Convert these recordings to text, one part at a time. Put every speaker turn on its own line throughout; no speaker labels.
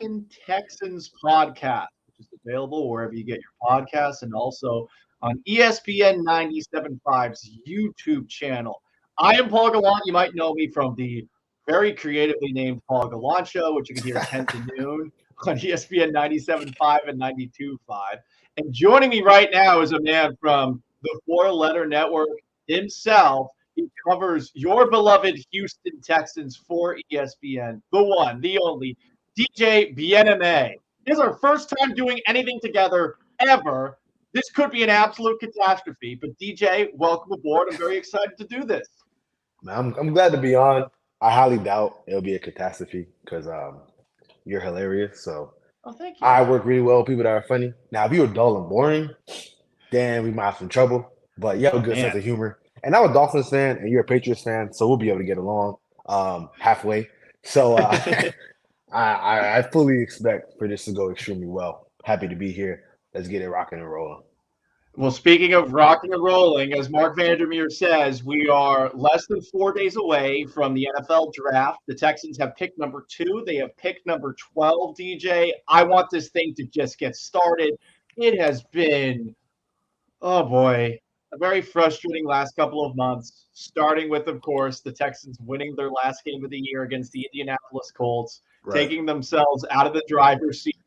Talkin Texans podcast, which is available wherever you get your podcasts and also on ESPN 97.5's YouTube channel. I am Paul Gallant. You might know me from the very creatively named Paul Gallant Show, which you can hear 10 to noon on ESPN 97.5 and 92.5. And joining me right now is a man from the Four Letter Network himself. He covers your beloved Houston Texans for ESPN, the one, the only, DJ Bien-Aime. This is our first time doing anything together ever. This could be an absolute catastrophe, but DJ, welcome aboard. I'm very excited to do this.
I'm glad to be on. I highly doubt it'll be a catastrophe because you're hilarious. So
thank you.
I work really well with people that are funny. Now, if you were dull and boring, then we might have some trouble. But you have a good sense of humor. And I'm a Dolphins fan, and you're a Patriots fan, so we'll be able to get along halfway. So I fully expect for this to go extremely well. Happy to be here. Let's get it rocking and rolling.
Well, speaking of rocking and rolling, as Mark Vandermeer says, we are less than 4 days away from the NFL draft. The Texans have pick number 2. They have pick number 12, DJ. I want this thing to just get started. It has been, oh boy, a very frustrating last couple of months, starting with, of course, the Texans winning their last game of the year against the Indianapolis Colts, taking themselves out of the driver's seat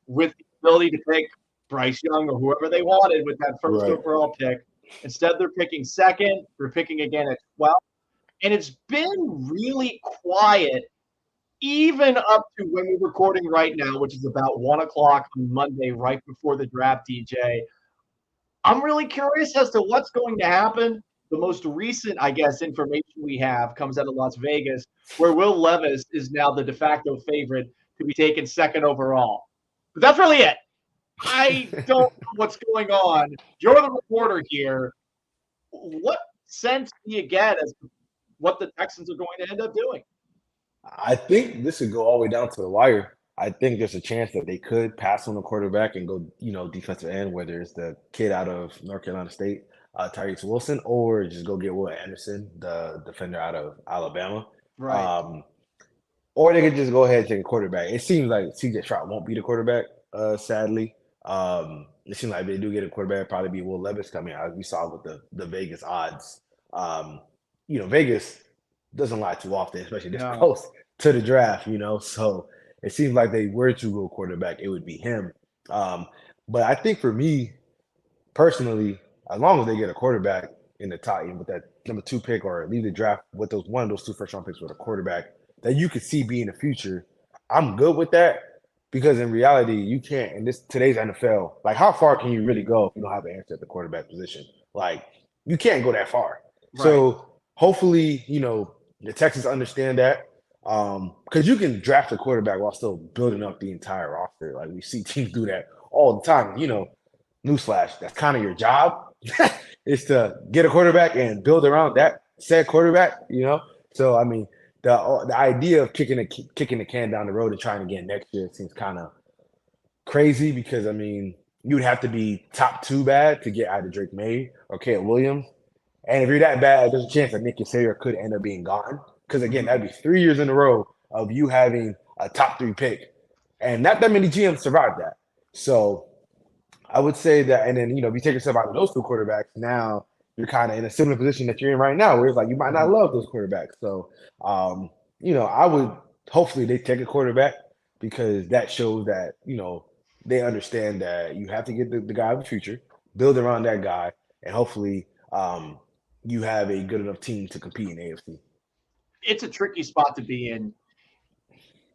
with the ability to pick Bryce Young or whoever they wanted with that first overall pick. Instead, they're picking second. They're picking again at 12. And it's been really quiet, even up to when we're recording right now, which is about 1 o'clock on Monday, right before the draft, DJ. I'm really curious as to what's going to happen. The most recent, I guess, information we have comes out of Las Vegas, where Will Levis is now the de facto favorite to be taken second overall. But that's really it. I don't know what's going on. You're the reporter here. What sense do you get as to what the Texans are going to end up doing?
I think this could go all the way down to the wire. I think there's a chance that they could pass on the quarterback and go, defensive end, whether it's the kid out of North Carolina State, Tyrese Wilson, or just go get Will Anderson, the defender out of Alabama.
Right.
Or they could just go ahead and take a quarterback. It seems like CJStroud won't be the quarterback, sadly. It seems like if they do get a quarterback, it'll probably be Will Levis coming out, as we saw with the Vegas odds. Vegas doesn't lie too often, especially this close to the draft, so it seems like they were to go quarterback, it would be him. But I think for me, personally, as long as they get a quarterback in the top, with that number 2 pick or leave the draft with one of those 2 first-round picks with a quarterback that you could see be in the future, I'm good with that. Because in reality, you can't, in today's NFL, like how far can you really go if you don't have an answer at the quarterback position? Like, you can't go that far. Right. So hopefully, the Texans understand that. Because you can draft a quarterback while still building up the entire roster. Like, we see teams do that all the time. Newsflash, that's kind of your job, is to get a quarterback and build around that said quarterback, So, I mean, the idea of kicking the can down the road and trying again next year seems kind of crazy because, I mean, you'd have to be top 2 bad to get either Drake May or Caleb Williams. And if you're that bad, there's a chance that Nick Caserio could end up being gone. Because, again, that'd be 3 years in a row of you having a top 3 pick. And not that many GMs survived that. So I would say that, and then, if you take yourself out of those 2 quarterbacks, now you're kind of in a similar position that you're in right now, where it's like you might not love those quarterbacks. So, I would hopefully they take a quarterback because that shows that, they understand that you have to get the guy of the future, build around that guy, and hopefully you have a good enough team to compete in AFC.
It's a tricky spot to be in.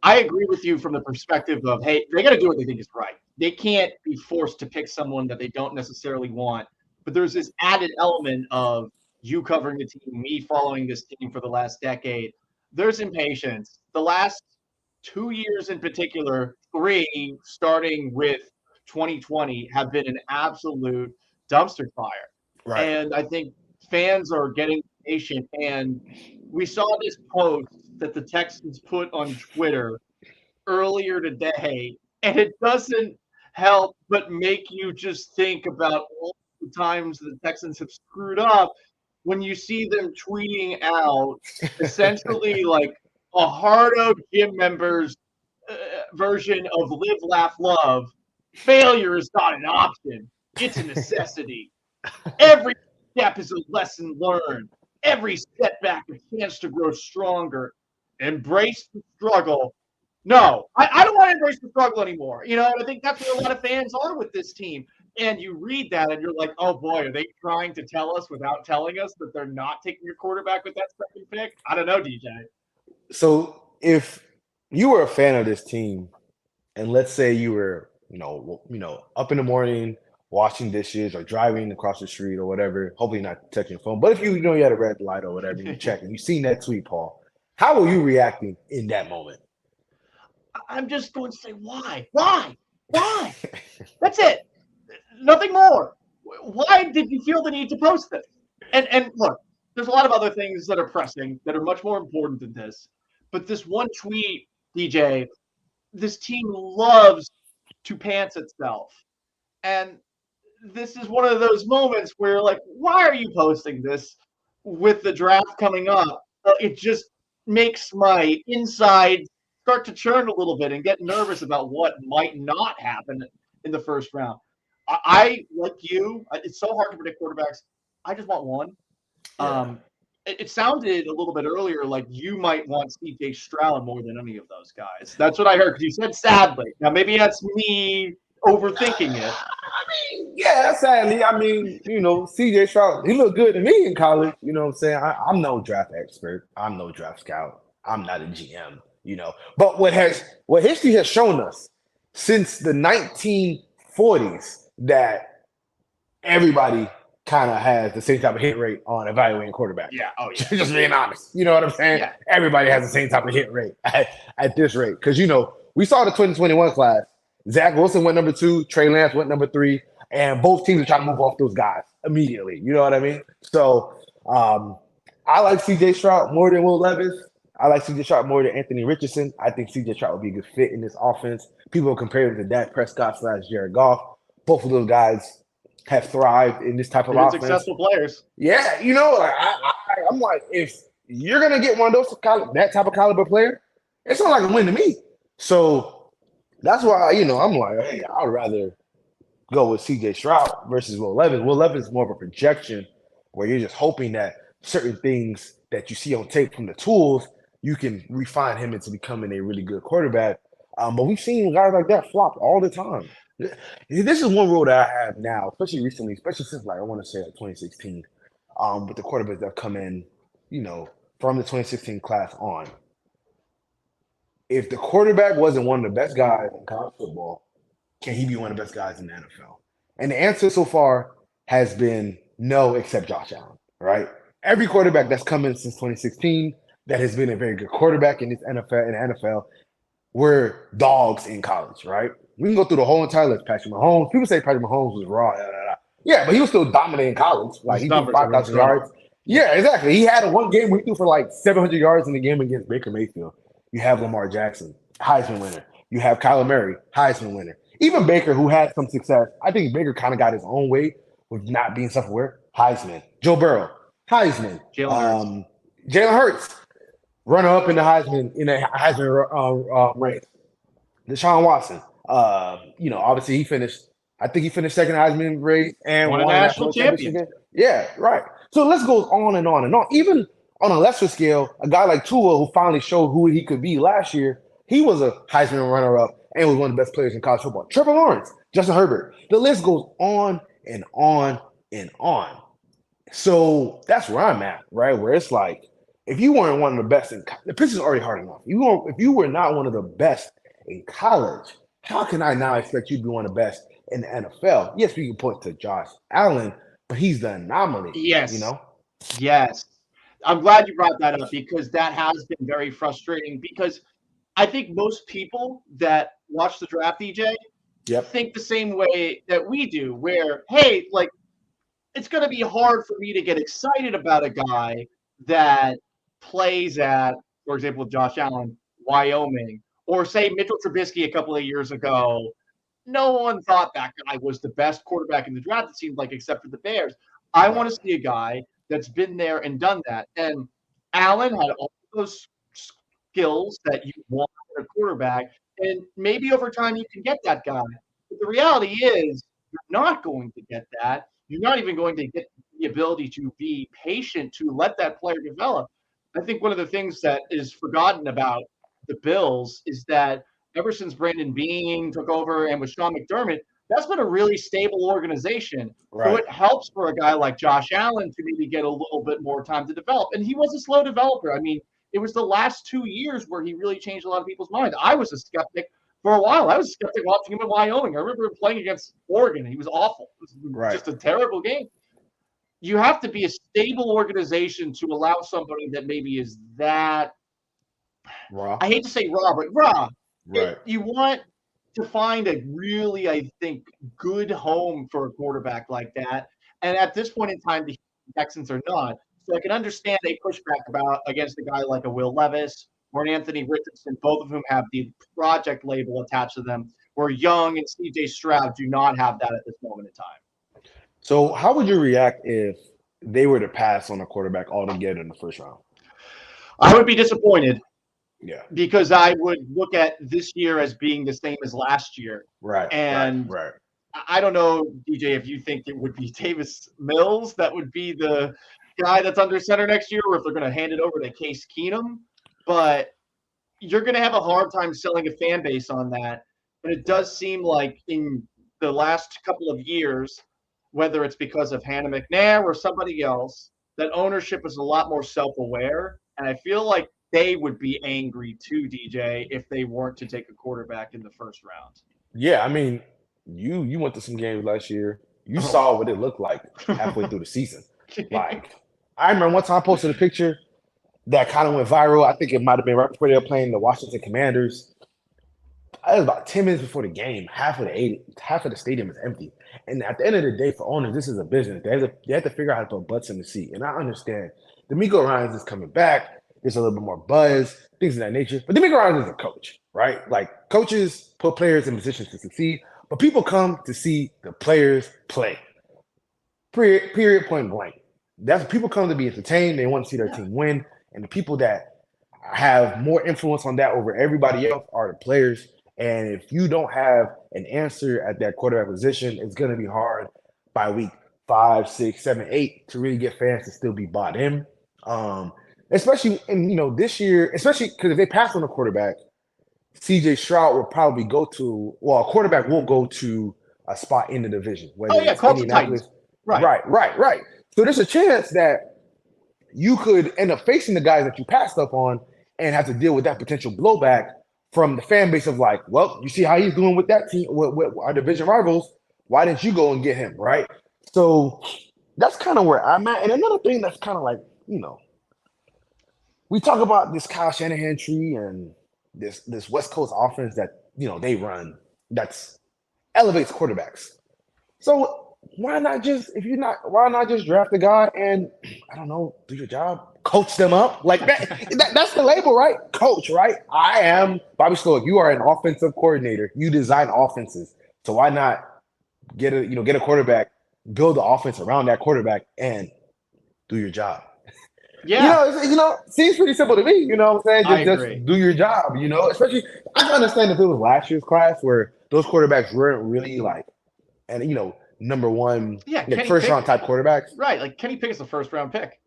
I agree with you from the perspective of, hey, they got to do what they think is right. They can't be forced to pick someone that they don't necessarily want. But there's this added element of you covering the team, me following this team for the last decade. There's impatience. The last 2 years in particular, 3, starting with 2020, have been an absolute dumpster fire. Right. And I think fans are getting patient. And we saw this post that the Texans put on Twitter earlier today, and it doesn't help but make you just think about all the times the Texans have screwed up when you see them tweeting out essentially like a hard-out gym members version of Live, Laugh, Love, failure is not an option. It's a necessity. Every step is a lesson learned. Every setback a chance to grow stronger. Embrace the struggle. No, I don't want to embrace the struggle anymore. I think that's where a lot of fans are with this team. And you read that and you're like, oh boy, are they trying to tell us without telling us that they're not taking your quarterback with that second pick? I don't know, DJ.
So if you were a fan of this team, and let's say you were, up in the morning washing dishes or driving across the street or whatever, hopefully not touching your phone. But if you had a red light or whatever, you check and you seen that tweet, Paul, how are you reacting in that moment?
I'm just going to say, why? Why? That's it. Nothing more. Why did you feel the need to post this? And look, there's a lot of other things that are pressing that are much more important than this. But this one tweet, DJ, this team loves to pants itself. And this is one of those moments where, like, why are you posting this with the draft coming up? It just makes my inside start to churn a little bit and get nervous about what might not happen in the first round. I like you, it's so hard to predict quarterbacks. I just want one.
Yeah.
It sounded a little bit earlier like you might want CJStroud more than any of those guys. That's what I heard because you said sadly. Now maybe that's me overthinking it.
Yeah, sadly. CJStroud, he looked good to me in college. You know what I'm saying? I'm no draft expert. I'm no draft scout. I'm not a GM, But what history has shown us since the 1940s that everybody kind of has the same type of hit rate on evaluating quarterbacks.
Yeah. Oh, yeah.
Just being honest. You know what I'm saying?
Yeah.
Everybody has the same type of hit rate at this rate. Because, we saw the 2021 class. Zach Wilson went number 2. Trey Lance went number 3. And both teams are trying to move off those guys immediately. You know what I mean? So I like CJStroud more than Will Levis. I like CJStroud more than Anthony Richardson. I think CJStroud would be a good fit in this offense. People compare him to Dak Prescott / Jared Goff. Both of those guys have thrived in this type of offense.
Successful players.
Yeah, I'm like, if you're gonna get one of those that type of caliber player, it's not like a win to me. So that's why I'm like, hey, I'd rather go with CJStroud versus Will Levis. Will Levis is more of a projection where you're just hoping that certain things that you see on tape from the tools, you can refine him into becoming a really good quarterback. But we've seen guys like that flop all the time. This is one rule that I have now, especially recently, especially since I want to say 2016, with the quarterbacks that have come in, from the 2016 class on. If the quarterback wasn't one of the best guys in college football, can he be one of the best guys in the NFL? And the answer so far has been no, except Josh Allen, right? Every quarterback that's come in since 2016 that has been a very good quarterback in the NFL were dogs in college, right? We can go through the whole entire list. Patrick Mahomes. People say Patrick Mahomes was raw. Yeah, but he was still dominating in college. Like he threw 5,000 yards. Yeah, exactly. He had one game where he threw for like 700 yards in the game against Baker Mayfield. You have Lamar Jackson, Heisman winner. You have Kyler Murray, Heisman winner. Even Baker, who had some success. I think Baker kind of got his own way with not being self-aware. Heisman. Joe Burrow, Heisman. Jalen Hurts, runner-up in the Heisman race. Deshaun Watson. Obviously he finished. I think he finished second Heisman race and
won a national championship.
Yeah, right. So let's go on and on and on. Even on a lesser scale, a guy like Tua, who finally showed who he could be last year, he was a Heisman runner-up and was one of the best players in college football. Trevor Lawrence, Justin Herbert. The list goes on and on and on. So that's where I'm at, right? Where it's like, if you weren't one of the best the pitch is already hard enough. If you were not one of the best in college, how can I now expect you to be one of the best in the NFL? Yes, we can point to Josh Allen, but he's the anomaly.
Yes. Yes. I'm glad you brought that up because that has been very frustrating because I think most people that watch the draft, DJ, think the same way that we do, where, hey, like, it's going to be hard for me to get excited about a guy that plays at, for example, Josh Allen, Wyoming, or say Mitchell Trubisky a couple of years ago. No one thought that guy was the best quarterback in the draft, it seemed like, except for the Bears. I want to see a guy that's been there and done that. And Allen had all those skills that you want in a quarterback. And maybe over time you can get that guy. But the reality is, you're not going to get that. You're not even going to get the ability to be patient to let that player develop. I think one of the things that is forgotten about the Bills is that ever since Brandon Beane took over and with Sean McDermott, that's been a really stable organization. So
Right.
it helps for a guy like Josh Allen to maybe get a little bit more time to develop. And he was a slow developer. I mean, it was the last 2 years where he really changed a lot of people's minds. I was a skeptic for a while. I was a skeptic watching him in Wyoming. I remember him playing against Oregon. He was awful. It was
Right.
just a terrible game. You have to be a stable organization to allow somebody that maybe is that,
Raw.
I hate to say raw, but raw.
Right.
You want to find a really, I think, good home for a quarterback like that. And at this point in time, the Texans are not. So I can understand a pushback about against a guy like a Will Levis or an Anthony Richardson. Both of whom have the project label attached to them, where Young and CJStroud do not have that at this moment in time.
So how would you react if they were to pass on a quarterback altogether in the first round?
I would be disappointed
Yeah.
because I would look at this year as being the same as last year.
Right.
And
Right.
I don't know, DJ, if you think it would be Davis Mills that would be the guy that's under center next year, or if they're going to hand it over to Case Keenum. But you're going to have a hard time selling a fan base on that. But it does seem like in the last couple of years, whether it's because of Hannah McNair or somebody else, that ownership is a lot more self-aware. And I feel like they would be angry too, DJ, if they weren't to take a quarterback in the first round.
Yeah, I mean, you went to some games last year. You saw what it looked like halfway through the season. Like, I remember one time I posted a picture that kind of went viral. I think it might have been right before they were playing the Washington Commanders. It was about 10 minutes before the game. Half of the stadium is empty. And at the end of the day, for owners, this is a business. They have to figure out how to put butts in the seat. And I understand D'Amico Ryans is coming back. There's a little bit more buzz, things of that nature. But D'Amico Ryans is a coach, right? Like, coaches put players in positions to succeed, but people come to see the players play. Period, point blank. That's people come to be entertained. They want to see their team win. And the people that have more influence on that over everybody else are the players. And if you don't have an answer at that quarterback position, it's going to be hard by week 5, 6, 7, 8 to really get fans to still be bought in. Especially in this year, especially because if they pass on a quarterback, CJStroud will probably a quarterback will go to a spot in the division. Whether
Colts Titans.
Right. So there's a chance that you could end up facing the guys that you passed up on and have to deal with that potential blowback from the fan base of like, well, you see how he's doing with that team, with our division rivals. Why didn't you go and get him, right? So that's kind of where I'm at. And another thing that's kind of like, we talk about this Kyle Shanahan tree and this West Coast offense that they run that's elevates quarterbacks. So why not just draft a guy and I don't know, do your job, coach them up like that? That's the label, right? Coach, right? I am Bobby Slowick. You are an offensive coordinator. You design offenses. So why not get a quarterback, build the offense around that quarterback, and do your job?
Yeah.
Seems pretty simple to me. You know what I'm saying?
Just
do your job. Especially I can understand if it was last year's class where those quarterbacks weren't really like, and number one, first round type quarterbacks.
Right, like Kenny Pickett's the first round pick.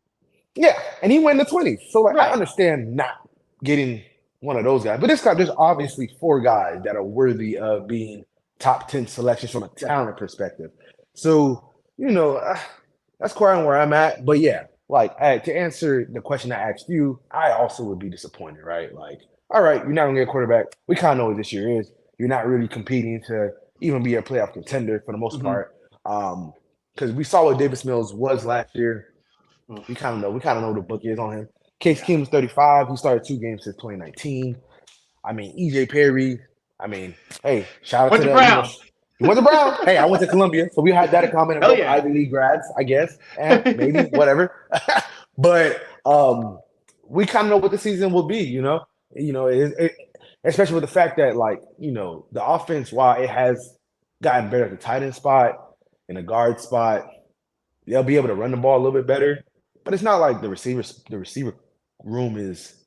Yeah, and he went in the 20s. So I understand not getting one of those guys. But this guy, there's obviously 4 guys that are worthy of being top 10 selections from a talent perspective. So, that's quite where I'm at. But yeah, like to answer the question I asked you, I also would be disappointed, right? Like, all right, you're not gonna get a quarterback. We kind of know what this year is. You're not really competing to even be a playoff contender for the most part. Because we saw what Davis Mills was last year. We kind of know what the book is on him. Case Keenum's 35. He started 2 games since 2019. I mean, EJ Perry. I mean, hey, shout out to
Brown.
You went to Brown. Hey, I went to Columbia, so we had that in common. Both Ivy League grads, I guess, and maybe whatever. But we kind of know what the season will be. Especially with the fact that the offense, while it has gotten better at the tight end spot, in the guard spot, they'll be able to run the ball a little bit better. But it's not like the receiver room is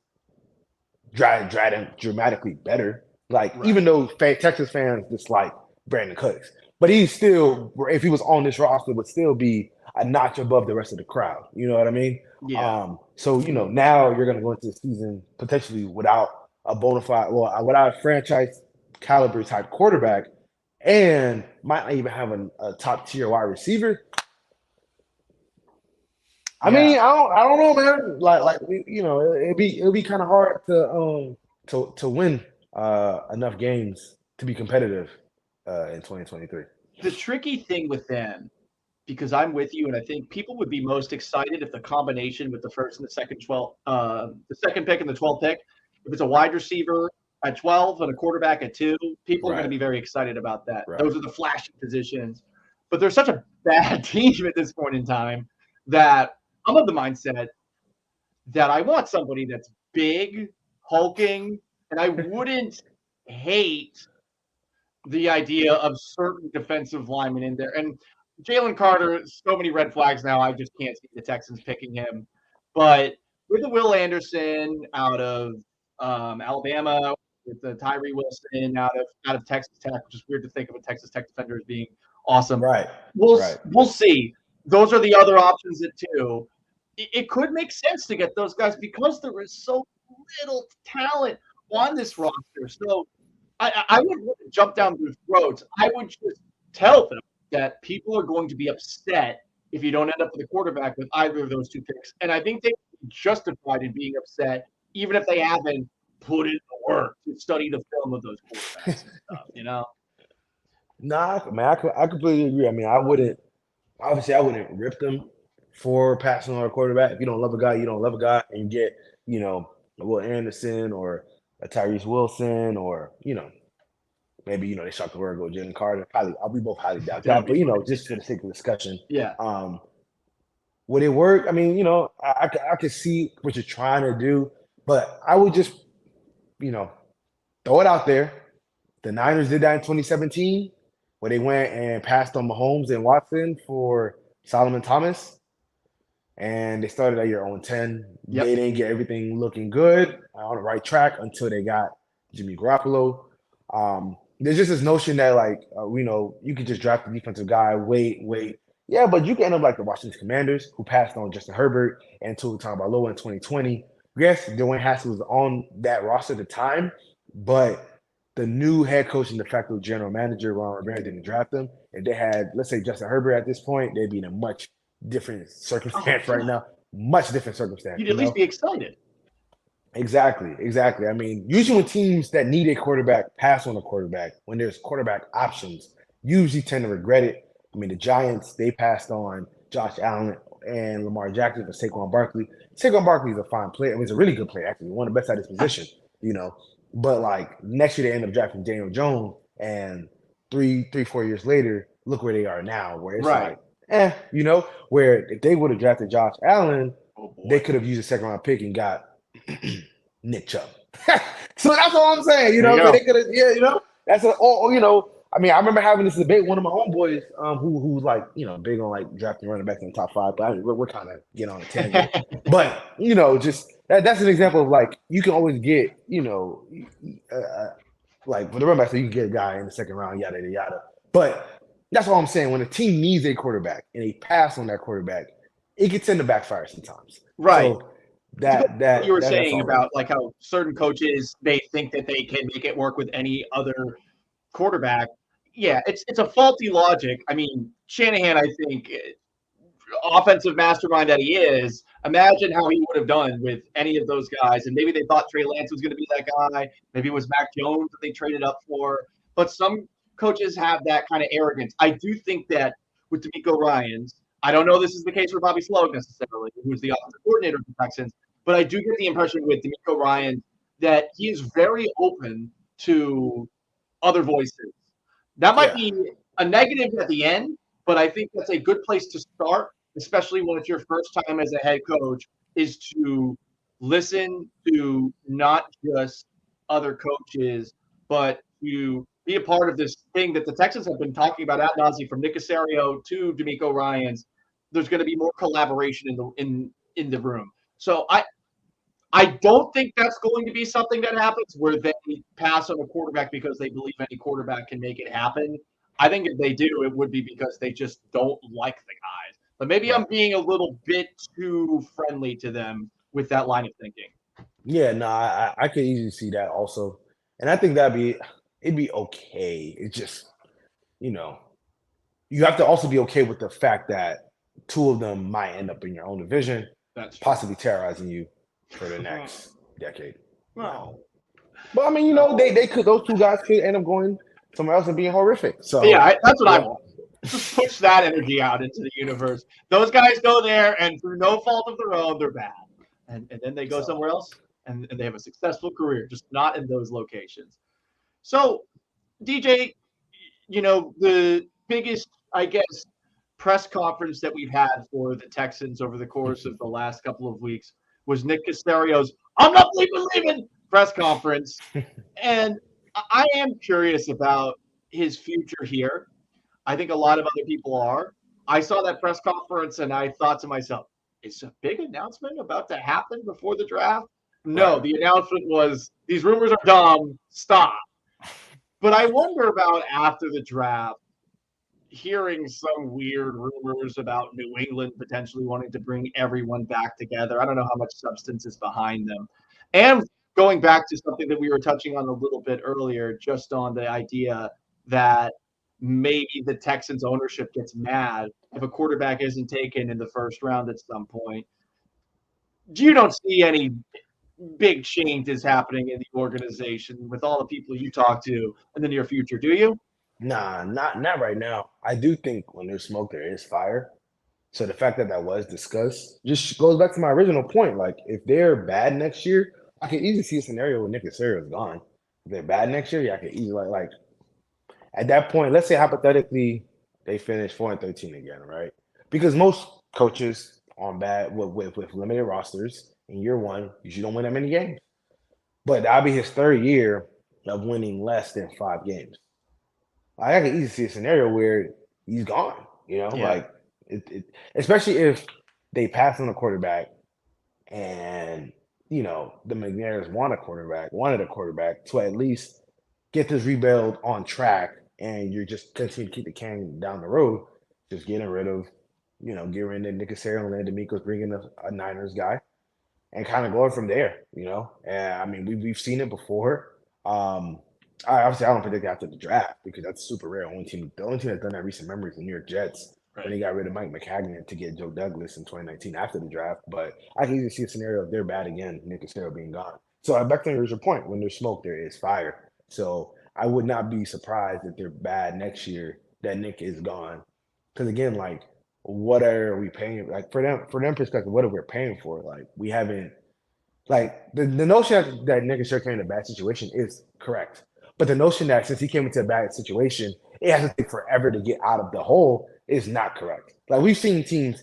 dramatically better. Like,
Right.
even though Texas fans dislike Brandon Cooks, but he still, if he was on this roster, would still be a notch above the rest of the crowd. You know what I mean?
Yeah.
So now you're going to go into the season potentially without a bona fide, well, without a franchise caliber type quarterback, and might not even have a top tier wide receiver. I mean, I don't know, man. It'd be kind of hard to win enough games to be competitive in 2023.
The tricky thing with them, because I'm with you, and I think people would be most excited if the combination with the first and the the second pick and the 12th pick, if it's a wide receiver at 12 and a quarterback at 2, people are going to
Right.
be very excited about that.
Right.
Those are the flashy positions. But they're such a bad team at this point in time that I'm of the mindset that I want somebody that's big, hulking, and I wouldn't hate the idea of certain defensive linemen in there. And Jalen Carter, so many red flags now. I just can't see the Texans picking him. But with the Will Anderson out of Alabama, with the Tyree Wilson out of Texas Tech, which is weird to think of a Texas Tech defender as being awesome.
Right.
We'll see. Those are the other options at 2. It could make sense to get those guys because there is so little talent on this roster. So I wouldn't jump down their throats. I would just tell them that people are going to be upset if you don't end up with a quarterback with either of those 2 picks. And I think they're justified in being upset, even if they haven't put in the work to study the film of those quarterbacks and stuff.
Nah, man, I completely agree. I mean, I wouldn't rip them for passing on a quarterback. If you don't love a guy, you don't love a guy, and you get, a Will Anderson or a Tyrese Wilson, or maybe they shot the word, go Jalen Carter. Probably, I'll be both highly doubt that, but just for the sake of discussion,
Yeah.
Would it work? I mean, I could see what you're trying to do, but I would just, throw it out there. The Niners did that in 2017, where they went and passed on Mahomes and Watson for Solomon Thomas, and they started at year 0-10.
Yep.
They didn't get everything looking good on the right track until they got Jimmy Garoppolo. There's just this notion that, like, you could just draft a defensive guy, wait. Yeah, but you can end up like the Washington Commanders, who passed on Justin Herbert and Tua Tagovailoa in 2020. Yes, Dwayne Haskins was on that roster at the time, but the new head coach and de facto general manager, Ron Rivera, didn't draft them. If they had, let's say, Justin Herbert at this point, they'd be in a much different circumstance right now. Much different circumstance.
You'd at least be excited.
Exactly. I mean, usually when teams that need a quarterback pass on a quarterback, when there's quarterback options, usually tend to regret it. I mean, the Giants, they passed on Josh Allen and Lamar Jackson for Saquon Barkley. Saquon Barkley is a fine player. I mean, he's a really good player, actually. One of the best at his position, But, like, next year they end up drafting Daniel Jones, and 4 years later, look where they are now, where it's where if they would have drafted Josh Allen, they could have used a second-round pick and got Nick Chubb. So that's all I'm saying, So they could have, that's I mean, I remember having this debate. One of my homeboys, who's like, big on like drafting running backs in the top 5, but we're kind of getting on a tangent. But just that's an example of like you can always get, like for the running backs, so you can get a guy in the second round, yada yada yada. But that's all I'm saying. When a team needs a quarterback and they pass on that quarterback, it can tend to backfire sometimes.
Right.
So that
you were saying about like how certain coaches, they think that they can make it work with any other quarterback. Yeah, it's a faulty logic. I mean, Shanahan, I think, offensive mastermind that he is, imagine how he would have done with any of those guys. And maybe they thought Trey Lance was going to be that guy. Maybe it was Mac Jones that they traded up for. But some coaches have that kind of arrogance. I do think that with DeMeco Ryans, I don't know this is the case for Bobby Sloan necessarily, who's the offensive coordinator of the Texans, but I do get the impression with DeMeco Ryans that he is very open to other voices. That might be a negative at the end, but I think that's a good place to start, especially when it's your first time as a head coach, is to listen to not just other coaches, but to be a part of this thing that the Texans have been talking about ad nauseum, from Nick Caserio to DeMeco Ryans. There's going to be more collaboration in the room. So I don't think that's going to be something that happens where they pass on a quarterback because they believe any quarterback can make it happen. I think if they do, it would be because they just don't like the guys. But maybe I'm
Right.
being a little bit too friendly to them with that line of thinking.
Yeah, no, I could easily see that also, and I think it'd be okay. It's just you know you have to also be okay with the fact that two of them might end up in your own division,
That's true.
possibly terrorizing you for the next decade. You know,
No,
but I mean,
no.
they could those two guys could end up going somewhere else and being horrific.
Yeah,
So
that's what I
yeah,
want. Just push that energy out into the universe. Those guys go there, and through no fault of their own, they're bad. And then they go
so
somewhere else, and they have a successful career, just not in those locations. So, DJ, the biggest, I guess, press conference that we've had for the Texans over the course of the last couple of weeks was Nick Caserio's "I'm not leaving" press conference, and I am curious about his future here. I think a lot of other people are. I saw that press conference and I thought to myself, is a big announcement about to happen before the draft?
right.
No, the announcement was these rumors are dumb. Stop. But I wonder about after the draft, hearing some weird rumors about New England potentially wanting to bring everyone back together. I don't know how much substance is behind them. And going back to something that we were touching on a little bit earlier, just on the idea that maybe the Texans ownership gets mad if a quarterback isn't taken in the first round at some point. You don't see any big changes happening in the organization with all the people you talk to in the near future, do you?
Nah, not right now. I do think when there's smoke, there is fire. So the fact that that was discussed just goes back to my original point. Like, if they're bad next year, I could easily see a scenario where Nick Casario is gone. If they're bad next year, yeah, I could easily like at that point. Let's say hypothetically they finish 4-13 again, right? Because most coaches on bad with limited rosters in year one, usually don't win that many games. But that'll be his third year of winning less than 5 games. I can easily see a scenario where he's gone.
Yeah.
Like especially if they pass on a quarterback and the McNairs wanted a quarterback to at least get this rebuild on track, and you're just continue to keep the can down the road, just getting rid of, getting rid of Nick Casario and D'Amico's bringing a Niners guy and kind of going from there. And I mean, we've seen it before. I don't predict after the draft because that's super rare. The only team that's done that recent memory is the New York Jets when
Right.
they got rid of Mike McCagnon to get Joe Douglas in 2019 after the draft. But I can easily see a scenario if they're bad again, Nick Casario being gone. So back to your point, when there's smoke, there is fire. So I would not be surprised if they're bad next year that Nick is gone. Because again, like, what are we paying? Like, for them perspective, what are we paying for? Like, we haven't, like, the notion that Nick Casario came in a bad situation is correct. But the notion that since he came into a bad situation, it has to take forever to get out of the hole is not correct. Like, we've seen teams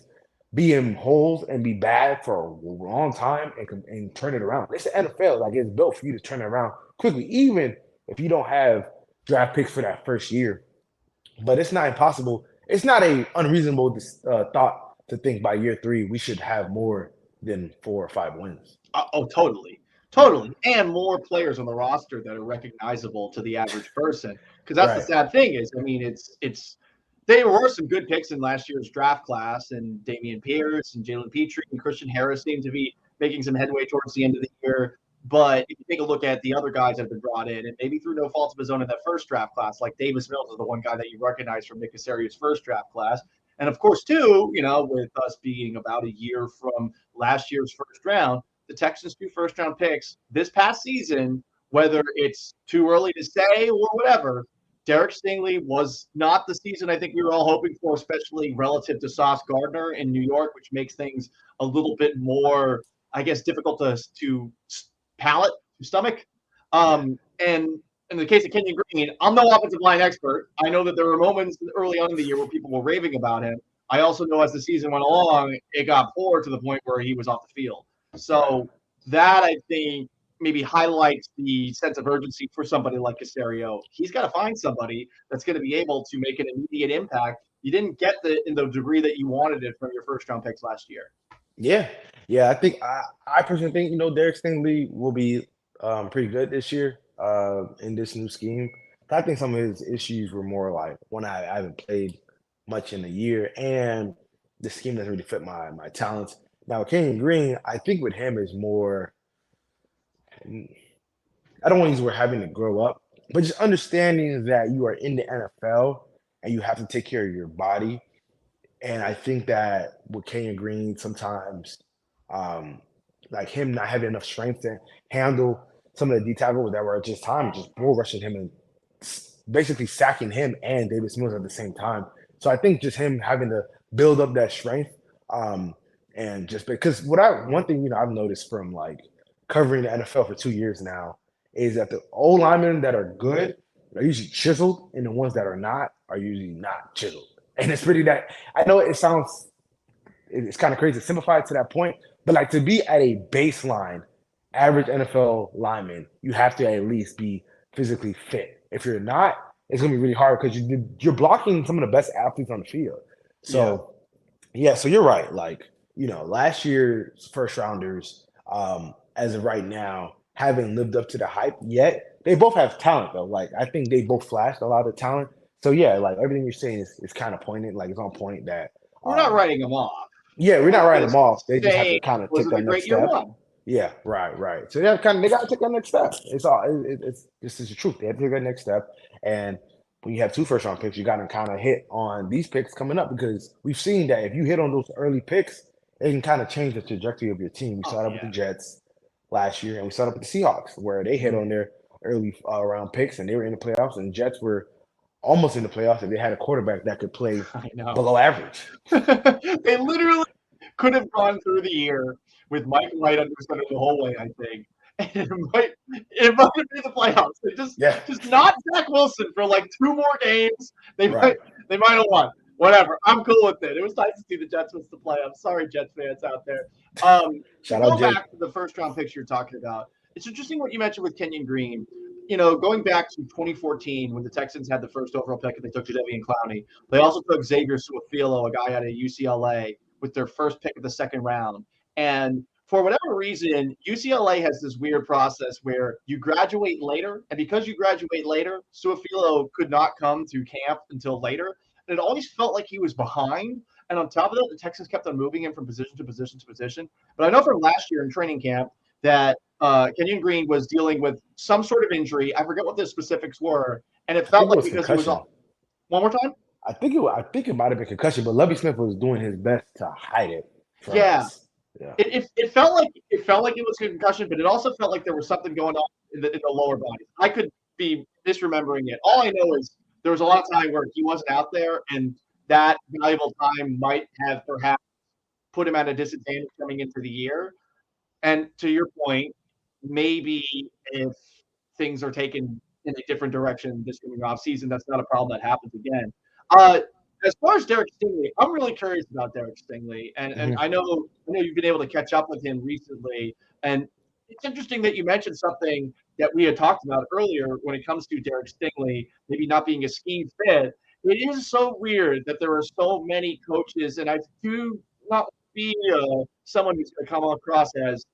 be in holes and be bad for a long time and turn it around. It's the NFL. Like, it's built for you to turn it around quickly, even if you don't have draft picks for that first year. But it's not impossible. It's not a unreasonable thought to think by year three we should have more than 4 or 5 wins.
Oh, totally.
Yeah.
Totally. And more players on the roster that are recognizable to the average person. Because that's the
Right.
sad thing is, I mean, it's there were some good picks in last year's draft class, and Damian Pierce and Jalen Petrie and Christian Harris seem to be making some headway towards the end of the year. But if you take a look at the other guys that have been brought in, and maybe through no fault of his own in that first draft class, like Davis Mills is the one guy that you recognize from Nick Casario's first draft class. And of course, too, with us being about a year from last year's first round, the Texans' 2 first-round picks this past season, whether it's too early to say or whatever, Derek Stingley was not the season I think we were all hoping for, especially relative to Sauce Gardner in New York, which makes things a little bit more, I guess, difficult to palate, to stomach.
Yeah.
And in the case of Kenyon Green, I'm no offensive line expert. I know that there were moments early on in the year where people were raving about him. I also know as the season went along, it got poor to the point where he was off the field.
Right.
So that I think maybe highlights the sense of urgency for somebody like Caserio. He's got to find somebody that's going to be able to make an immediate impact. You didn't get in the degree that you wanted it from your first round picks last year.
Yeah. Yeah, I think I personally think Derek Stingley will be pretty good this year in this new scheme. I think some of his issues were more like when I haven't played much in a year, and the scheme doesn't really fit my talents. Now, Kenyon Green, I think with him is more. I don't want to use the word having to grow up, but just understanding that you are in the NFL and you have to take care of your body. And I think that with Kenyon Green, sometimes like him not having enough strength to handle some of the D tackles that were at just time, just bull rushing him and basically sacking him and David Smith at the same time. So I think just him having to build up that strength, and just because one thing I've noticed from like covering the NFL for 2 years now is that the old linemen that are good are usually chiseled, and the ones that are not are usually not chiseled. And it's pretty that I know it's kind of crazy to simplify it to that point, but like to be at a baseline average NFL lineman, you have to at least be physically fit. If you're not, it's gonna be really hard because you're blocking some of the best athletes on the field. So yeah, so you're right. Like last year's first rounders, as of right now, haven't lived up to the hype yet. They both have talent though. Like I think they both flashed a lot of talent. So yeah, like everything you're saying is kind of pointed, like it's on point that
We're not writing them off.
yeah, we're not writing them off. They just have to
Saying
kind of
was
take
it a
that next
great year
step.
one?
Yeah, right. So they got to take that next step. It's all it's this is the truth. They have to take that next step. And when you have 2 first round picks, you got to kind of hit on these picks coming up because we've seen that if you hit on those early picks, it can kind of change the trajectory of your team. We saw that with the Jets last year, and we saw that with the Seahawks, where they hit on their early round picks and they were in the playoffs, and the Jets were almost in the playoffs if they had a quarterback that could play below average.
They literally could have gone through the year with Mike White under center the whole way, I think. And it might have been the playoffs. They just not Zach Wilson for like 2 more games. They might have won. Whatever. I'm cool with it. It was nice to see the Jets miss the playoffs. Sorry, Jets fans out there. To go back to the first round picks you're talking about, it's interesting what you mentioned with Kenyon Green. Going back to 2014 when the Texans had the first overall pick and they took Jadeveon Clowney, they also took Xavier Su'a-Filo, a guy out of UCLA, with their first pick of the second round. And for whatever reason, UCLA has this weird process where you graduate later, and because you graduate later, Su'a-Filo could not come to camp until later. And it always felt like he was behind. And on top of that, the Texans kept on moving him from position to position to position. But I know from last year in training camp that Kenyon Green was dealing with some sort of injury. I forget what the specifics were, and it felt like because he was off. One more time.
I think it might have been concussion, but Lovie Smith was doing his best to hide it.
Yeah. It felt like it was concussion, but it also felt like there was something going on in the lower body. I could be misremembering it. All I know is there was a lot of time where he wasn't out there, and that valuable time might have perhaps put him at a disadvantage coming into the year. And to your point, maybe if things are taken in a different direction this coming off season, that's not a problem that happens again. As far as Derek Stingley, I'm really curious about Derek Stingley, and I know you've been able to catch up with him recently, and it's interesting that you mentioned something that we had talked about earlier when it comes to Derek Stingley maybe not being a scheme fit. It is so weird that there are so many coaches, and I do not be someone who's going to come across as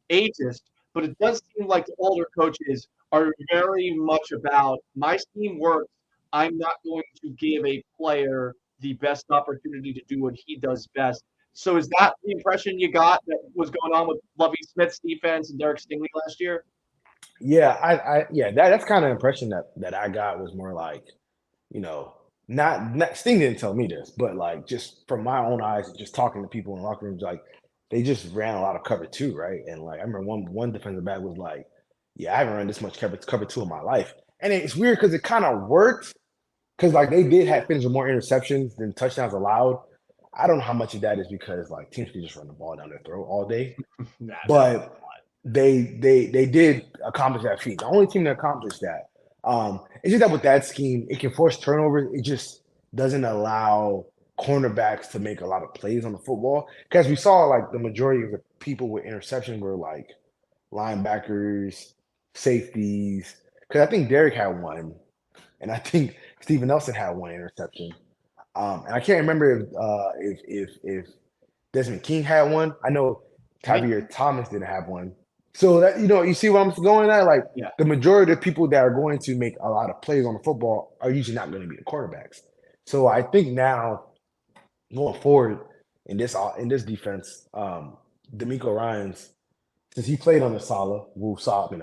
ageist, but it does seem like the older coaches are very much about my scheme works. I'm not going to give a player the best opportunity to do what he does best. So is that the impression you got that was going on with Lovie Smith's defense and Derek Stingley last year?
Yeah, that's kind of impression that I got was more like, not Sting didn't tell me this, but like just from my own eyes, just talking to people in locker rooms, like they just ran a lot of cover 2, right? And like I remember one defensive back was like, "Yeah, I haven't run this much cover 2 in my life," and it's weird because it kind of worked because like they did have finished with more interceptions than touchdowns allowed. I don't know how much of that is because like teams can just run the ball down their throat all day, but they did accomplish that feat. The only team that accomplished that. It's just that with that scheme, it can force turnovers. It just doesn't allow cornerbacks to make a lot of plays on the football. Because we saw like the majority of the people with interception were like linebackers, safeties. Because I think Derek had one, and I think Steven Nelson had one interception. And I can't remember if Desmond King had one. I know
Right?
Javier Thomas didn't have one. So that you see what I'm going at? Like
Yeah.
the majority of people that are going to make a lot of plays on the football are usually not going to be the quarterbacks. So I think now going forward in this defense, D'Amico Ryans, since he played on the Sala,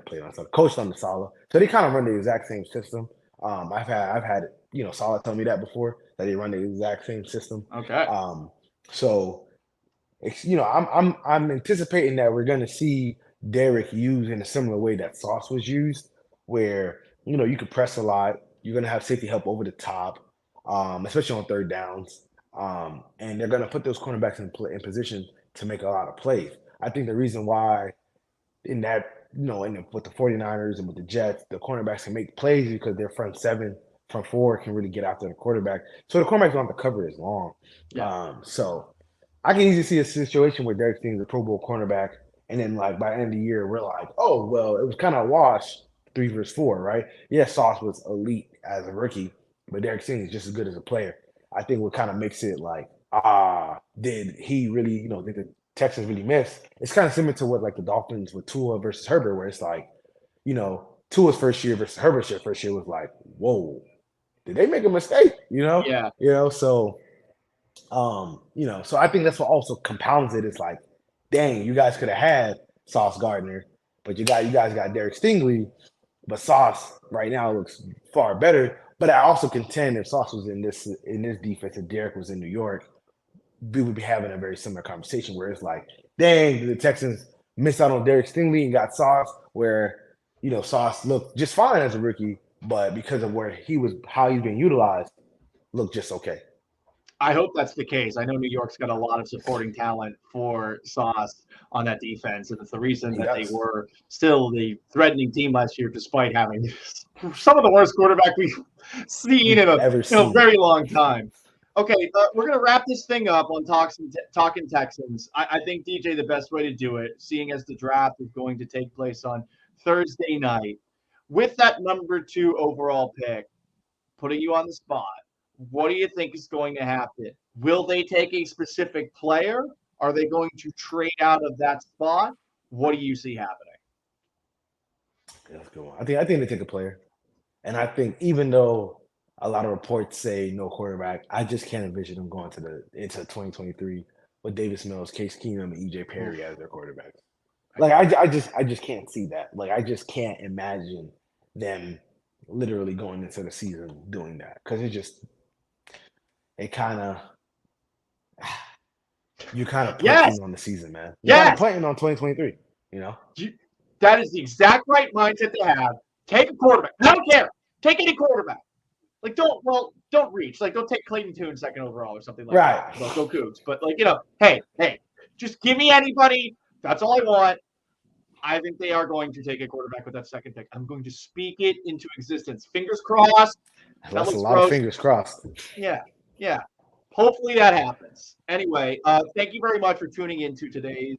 played on Sala, coached on the Sala, so they kind of run the exact same system. I've had Sala tell me that before, that they run the exact same system.
Okay.
So I'm anticipating that we're going to see Derek used in a similar way that Sauce was used, where you could press a lot. You're going to have safety help over the top, especially on third downs, and they're going to put those cornerbacks in position to make a lot of plays. I think the reason why in that with the 49ers and with the Jets, the cornerbacks can make plays because their front four can really get after the quarterback. So the cornerbacks don't have to cover as long.
Yeah.
So I can easily see a situation where Derek Stingley's a Pro Bowl cornerback, and then like by the end of the year, we're like, oh well, it was kind of a wash 3 versus 4, right? Yeah, Sauce was elite as a rookie, but Derek Stingley's just as good as a player. I think what kind of makes it like, did he really, did the Texans really miss? It's kind of similar to what like the Dolphins with Tua versus Herbert, where it's like, Tua's first year versus Herbert's first year was like, whoa, did they make a mistake?
Yeah.
So so I think that's what also compounds it. It's like, dang, you guys could have had Sauce Gardner, but you guys got Derek Stingley, but Sauce right now looks far better. But I also contend if Sauce was in this defense and Derek was in New York, we would be having a very similar conversation where it's like, dang, the Texans missed out on Derek Stingley and got Sauce, where Sauce looked just fine as a rookie, but because of how he's being utilized, looked just okay.
I hope that's the case. I know New York's got a lot of supporting talent for Sauce on that defense, and it's the reason
He
that they
does.
were still the threatening team last year, despite having some of the worst quarterback we've seen in
Ever
a
seen.
very long time. Okay, we're going to wrap this thing up on Talkin Texans. I think, DJ, the best way to do it, seeing as the draft is going to take place on Thursday night, with that number 2 overall pick, putting you on the spot, what do you think is going to happen? Will they take a specific player? Are they going to trade out of that spot? What do you see happening?
That's a good one. I think they take a player. And I think even though a lot of reports say no quarterback, I just can't envision them going into 2023 with Davis Mills, Case Keenum, and EJ Perry as their quarterbacks. Like I just can't see that. Like I just can't imagine them literally going into the season doing that, because it kind of you're kind of punting on the season, man. You're kind of punting on 2023.
That is the exact right mindset to have. Take a quarterback. I don't care. Take any quarterback. Like don't reach. Like don't take Clayton Tune second overall or something like that. Well, go Cougs. But hey, just give me anybody. That's all I want. I think they are going to take a quarterback with that second pick. I'm going to speak it into existence. Fingers crossed.
That's a lot of fingers crossed.
Yeah. Hopefully that happens. Anyway, thank you very much for tuning in to today's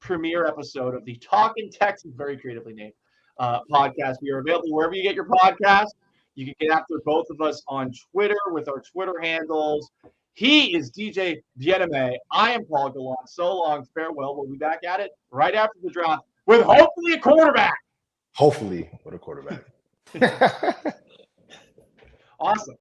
premiere episode of the Talkin Texans, very creatively named podcast. We are available wherever you get your podcast. You can get after both of us on Twitter with our Twitter handles. He is DJ Bien-Aime. I am Paul Gallant. So long, farewell. We'll be back at it right after the draft with hopefully a quarterback.
Hopefully with a quarterback.
Awesome.